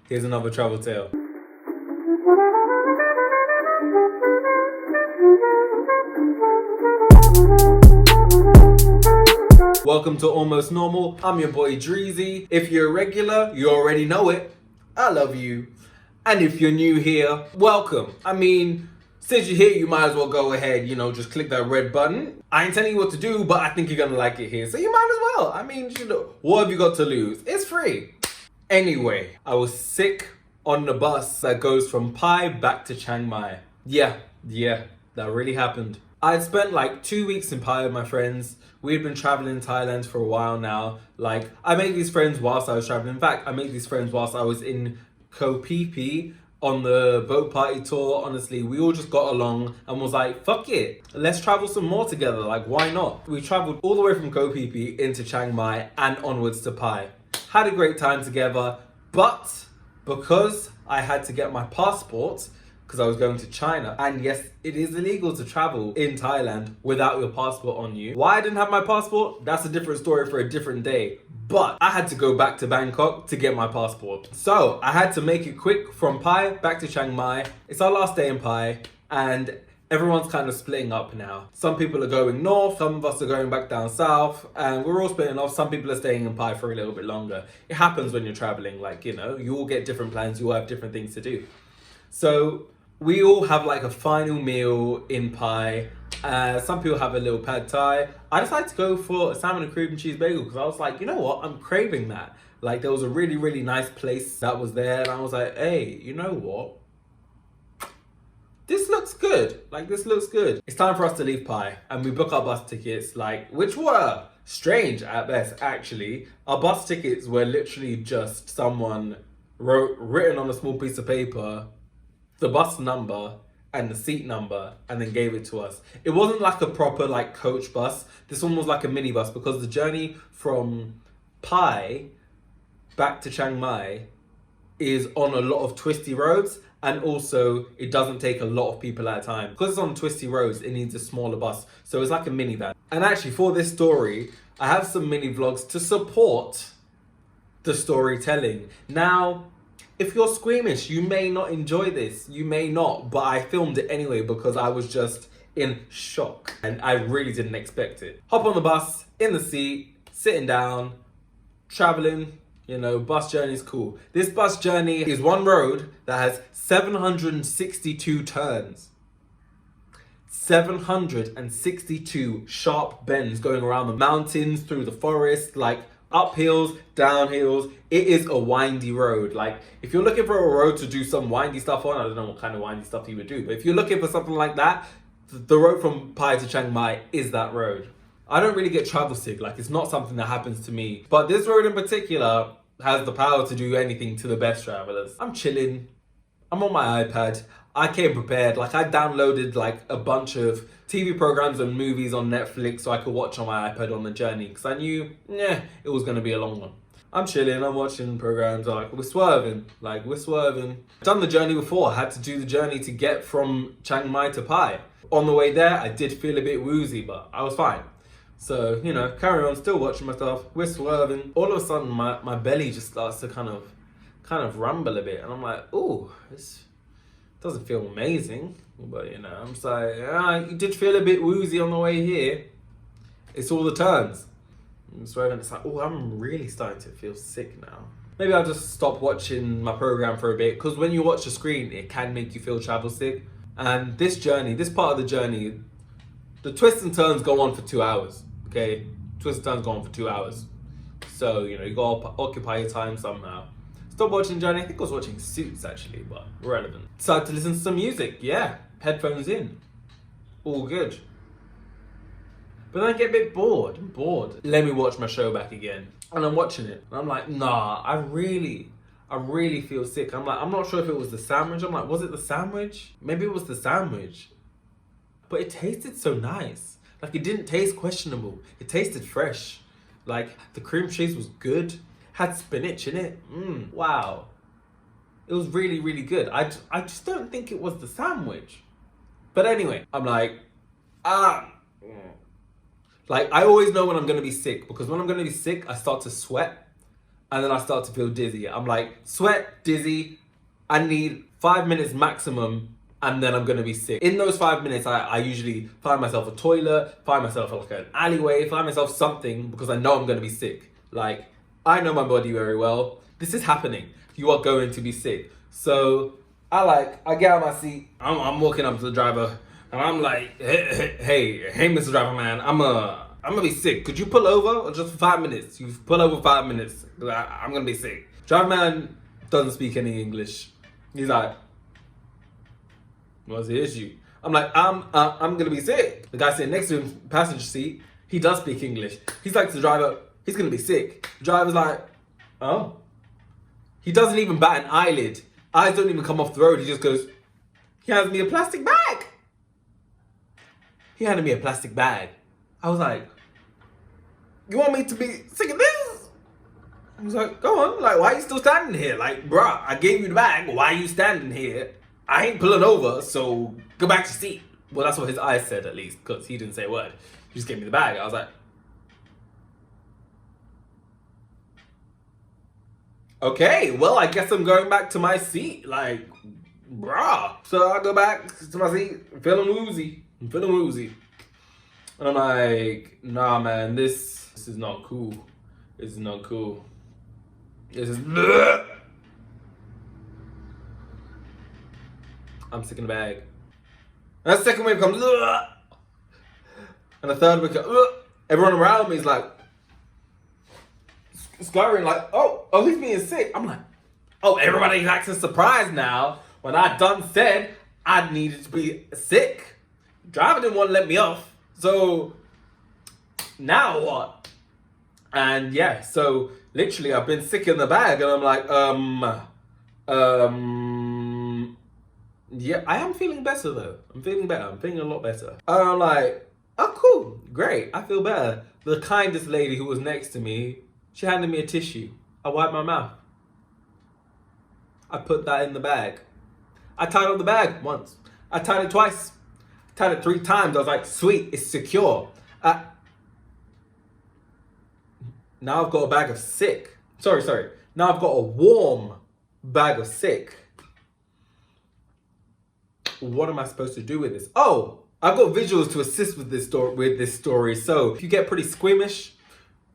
Here's another travel tale. Welcome to Almost Normal. I'm your boy Dreezy. If you're a regular, you already know it. I love you. And if you're new here, welcome. I mean, since you're here, you might as well go ahead, just click that red button. I ain't telling you what to do, but I think you're gonna like it here, so you might as well. I mean, what have you got to lose? It's free. Anyway, I was sick on the bus that goes from Pai back to Chiang Mai. Yeah, that really happened. I'd spent like 2 weeks in Pai with my friends. We had been traveling in Thailand for a while now. Like, I made these friends whilst I was traveling. In fact, I made these friends whilst I was in Koh Phi Phi on the boat party tour. Honestly, we all just got along and was like, fuck it, let's travel some more together. Like, why not? We traveled all the way from Koh Phi Phi into Chiang Mai and onwards to Pai. Had a great time together, but because I had to get my passport, because I was going to China, and yes, it is illegal to travel in Thailand without your passport on you. Why I didn't have my passport, that's a different story for a different day. But I had to go back to Bangkok to get my passport. So I had to make it quick from Pai back to Chiang Mai. It's our last day in Pai, and everyone's kind of splitting up now. Some people are going north, some of us are going back down south, and we're all splitting off. Some people are staying in Pai for a little bit longer. It happens when you're traveling, you all get different plans, you all have different things to do. So we all have like a final meal in Pai. Some people have a little pad thai. I decided to go for a salmon and cream and cheese bagel because I was like, you know what, I'm craving that. Like, there was a really, really nice place that was there, and I was like, hey, you know what? This looks good. This looks good. It's time for us to leave Pai, and we book our bus tickets, which were strange at best, actually. Our bus tickets were literally just someone written on a small piece of paper, the bus number and the seat number, and then gave it to us. It wasn't like a proper coach bus. This one was like a minibus, because the journey from Pai back to Chiang Mai is on a lot of twisty roads, and also it doesn't take a lot of people at a time. Because it's on twisty roads, it needs a smaller bus. So it's like a minivan. And actually, for this story, I have some mini vlogs to support the storytelling. Now, if you're squeamish, you may not enjoy this. You may not, but I filmed it anyway because I was just in shock and I really didn't expect it. Hop on the bus, in the seat, sitting down, traveling. Bus journey is cool. This bus journey is one road that has 762 turns. 762 sharp bends going around the mountains, through the forest, up hills, down hills. It is a windy road. If you're looking for a road to do some windy stuff on, I don't know what kind of windy stuff you would do, but if you're looking for something like that, the road from Pai to Chiang Mai is that road. I don't really get travel sick. It's not something that happens to me. But this road in particular has the power to do anything to the best travelers. I'm chilling. I'm on my iPad. I came prepared. I downloaded a bunch of TV programs and movies on Netflix so I could watch on my iPad on the journey, because I knew, it was going to be a long one. I'm chilling, I'm watching programs, we're swerving. Done the journey before. I had to do the journey to get from Chiang Mai to Pai. On the way there, I did feel a bit woozy, but I was fine. So, carry on, still watching myself. We're swerving. All of a sudden, my belly just starts to kind of rumble a bit. And I'm like, ooh, this doesn't feel amazing. But, I'm just like, you did feel a bit woozy on the way here. It's all the turns. I'm swerving. It's like, oh, I'm really starting to feel sick now. Maybe I'll just stop watching my program for a bit. Because when you watch the screen, it can make you feel travel sick. And this part of the journey, the twists and turns go on for 2 hours. Okay, twists and turns go on for 2 hours. So, you gotta occupy your time somehow. Stop watching Journey. I think I was watching Suits actually, but irrelevant. Decided to listen to some music. Yeah, headphones in. All good. But then I get a bit bored. I'm bored. Let me watch my show back again. And I'm watching it. And I'm like, nah, I really feel sick. I'm not sure if it was the sandwich. I'm like, was it the sandwich? Maybe it was the sandwich. But it tasted so nice. It didn't taste questionable. It tasted fresh. The cream cheese was good. Had spinach in it. Wow. It was really, really good. I just don't think it was the sandwich. But anyway, I'm like, Like, I always know when I'm gonna be sick, because when I'm gonna be sick, I start to sweat and then I start to feel dizzy. I'm like, sweat, dizzy, I need 5 minutes maximum, and then I'm gonna be sick. In those 5 minutes, I usually find myself a toilet, find myself like an alleyway, find myself something, because I know I'm gonna be sick. Like, I know my body very well. This is happening. You are going to be sick. So I get out of my seat. I'm walking up to the driver, and I'm like, hey, Mr. Driver Man, I'm gonna be sick. Could you pull over, or just for 5 minutes? You pull over 5 minutes. I'm gonna be sick. Driver Man doesn't speak any English. He's like, what's the issue? I'm like, I'm gonna be sick. The guy sitting next to him, passenger seat, he does speak English. He's like to the driver, he's gonna be sick. The driver's like, oh. He doesn't even bat an eyelid. Eyes don't even come off the road. He just goes, he hands me a plastic bag. He handed me a plastic bag. I was like, you want me to be sick of this? I was like, go on. Like, why are you still standing here? Like, bruh, I gave you the bag. Why are you standing here? I ain't pulling over, so go back to your seat. Well, that's what his eyes said, at least, because he didn't say a word. He just gave me the bag. I was like, okay, well, I guess I'm going back to my seat. Like, bruh. So I go back to my seat, feeling woozy. I'm feeling woozy. And I'm like, nah, man, this is not cool. This is not cool. This is... I'm sick in the bag. And the second wave comes, and the third wave comes, everyone around me is like, scurrying like, oh, he's being sick. I'm like, oh, everybody's acting surprised now when I done said I needed to be sick. Driver didn't want to let me off. So now what? And yeah, so literally I've been sick in the bag, and I'm like, yeah, I am feeling better though. I'm feeling better. I'm feeling a lot better. And I'm like, oh, cool, great. I feel better. The kindest lady who was next to me, she handed me a tissue. I wiped my mouth. I put that in the bag. I tied up the bag once. I tied it twice. I tied it 3 times. I was like, sweet, it's secure. Now I've got a bag of sick. Sorry. Now I've got a warm bag of sick. What am I supposed to do with this? Oh, I've got visuals to assist with this story. So if you get pretty squeamish,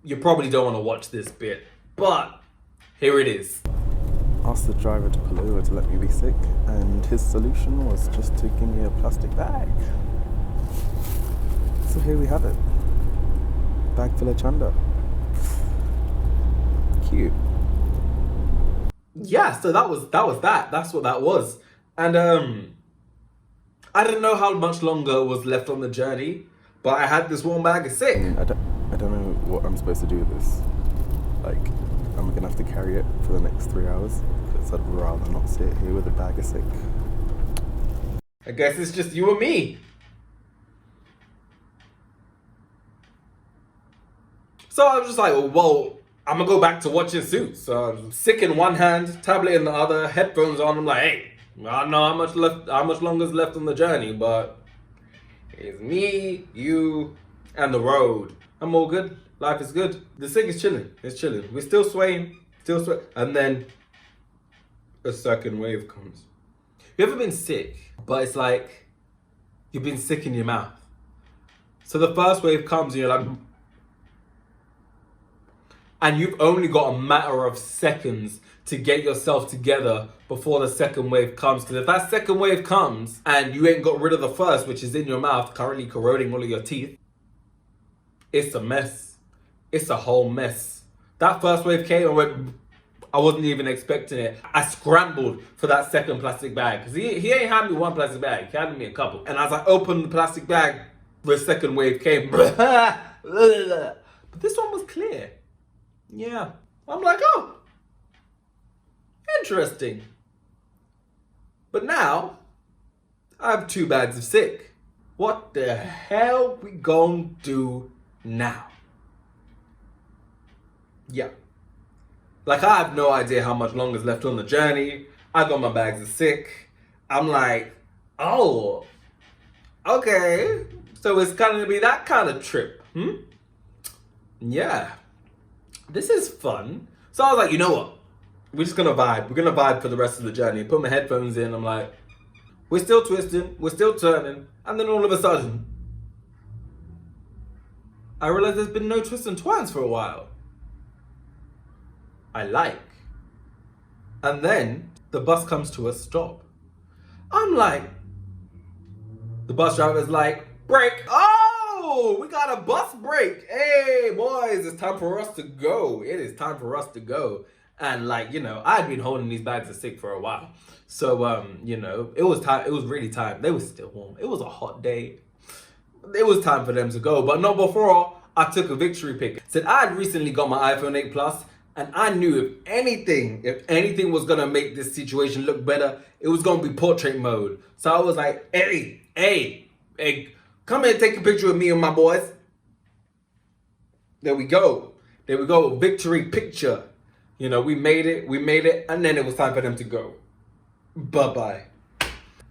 you probably don't want to watch this bit. But here it is. Asked the driver to pull over to let me be sick, and his solution was just to give me a plastic bag. So here we have it. Bag full of chanda. Cute. Yeah, so that was that. That's what that was. And I didn't know how much longer was left on the journey, but I had this warm bag of sick. I don't know what I'm supposed to do with this. Like, I'm gonna have to carry it for the next 3 hours, because I'd rather not sit here with a bag of sick. I guess it's just you and me. So I was just like, well, I'm gonna go back to watching Suits. So I'm sick in one hand, tablet in the other, headphones on. I'm like, hey, I don't know how much longer's left on the journey, but it's me, you, and the road. I'm all good. Life is good. The sick is chilling. It's chilling. We're still swaying. And then a second wave comes. You ever been sick, but it's like you've been sick in your mouth? So the first wave comes and you're like, and you've only got a matter of seconds to get yourself together before the second wave comes. Because if that second wave comes and you ain't got rid of the first, which is in your mouth, currently corroding all of your teeth, it's a mess. It's a whole mess. That first wave came and went, I wasn't even expecting it. I scrambled for that second plastic bag. Because he ain't had me one plastic bag. He handed me a couple. And as I opened the plastic bag, the second wave came. But this one was clear. Yeah. I'm like, oh, interesting. But now, I have 2 bags of sick. What the hell we gonna do now? Yeah. Like, I have no idea how much longer is left on the journey. I got my bags of sick. I'm like, oh, okay. So it's gonna be that kind of trip. Yeah, this is fun. So I was like, you know what? We're just gonna vibe. We're gonna vibe for the rest of the journey. Put my headphones in. I'm like, we're still twisting, we're still turning, and then all of a sudden, I realized there's been no twists and turns for a while. I like. And then the bus comes to a stop. I'm like, the bus driver's like, brake. Oh, we got a bus break. Hey, boys, it's time for us to go. It is time for us to go. And like, you know, I'd been holding these bags of sick for a while. So, you know, it was time. It was really time. They were still warm. It was a hot day. It was time for them to go. But not before I took a victory pic. Said I had recently got my iPhone 8 Plus. And I knew if anything was gonna make this situation look better, it was gonna be portrait mode. So I was like, hey, come here and take a picture with me and my boys. There we go, victory picture. You know, we made it, and then it was time for them to go. Bye-bye.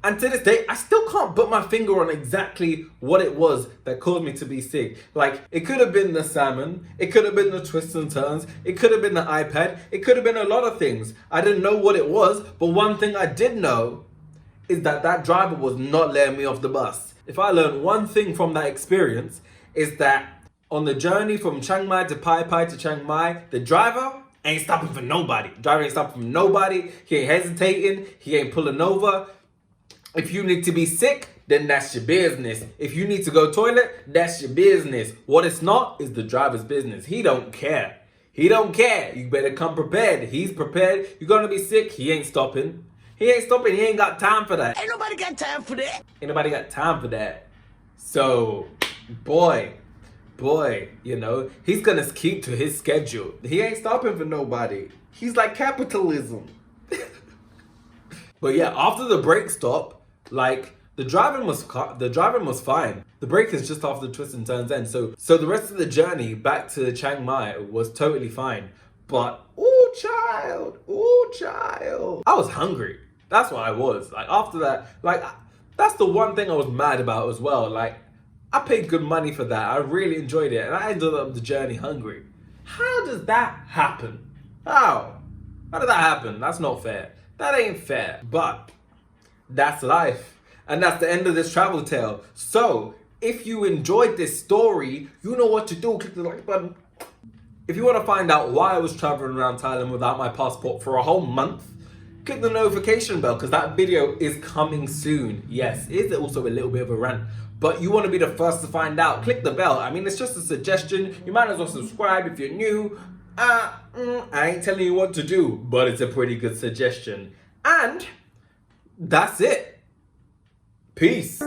And to this day, I still can't put my finger on exactly what it was that caused me to be sick. Like, it could have been the salmon, it could have been the twists and turns, it could have been the iPad, it could have been a lot of things. I didn't know what it was, but one thing I did know is that driver was not letting me off the bus. If I learned one thing from that experience, is that on the journey from Chiang Mai to Pai Pai to Chiang Mai, the driver ain't stopping for nobody. The driver ain't stopping for nobody. He ain't hesitating. He ain't pulling over. If you need to be sick, then that's your business. If you need to go toilet, that's your business. What it's not is the driver's business. He don't care. He don't care. You better come prepared. He's prepared. You're gonna be sick. He ain't stopping. He ain't stopping. He ain't got time for that. Ain't nobody got time for that. Ain't nobody got time for that. So, boy, you know, he's gonna keep to his schedule. He ain't stopping for nobody. He's like capitalism. But yeah, after the brake stop, like, the driving was fine. The brake is just after the twists and turns end. So the rest of the journey back to Chiang Mai was totally fine. But ooh child, I was hungry. That's what I was. Like, after that, like, that's the one thing I was mad about as well. Like, I paid good money for that. I really enjoyed it, and I ended up the journey hungry. How does that happen? How did that happen? That's not fair. That ain't fair. But that's life. And that's the end of this travel tale. So, if you enjoyed this story, you know what to do. Click the like button. If you want to find out why I was traveling around Thailand without my passport for a whole month, click the notification bell, because that video is coming soon. Yes, it is also a little bit of a rant, but you want to be the first to find out. Click the bell. I mean, it's just a suggestion. You might as well subscribe if you're new. I ain't telling you what to do, but it's a pretty good suggestion. And that's it. Peace.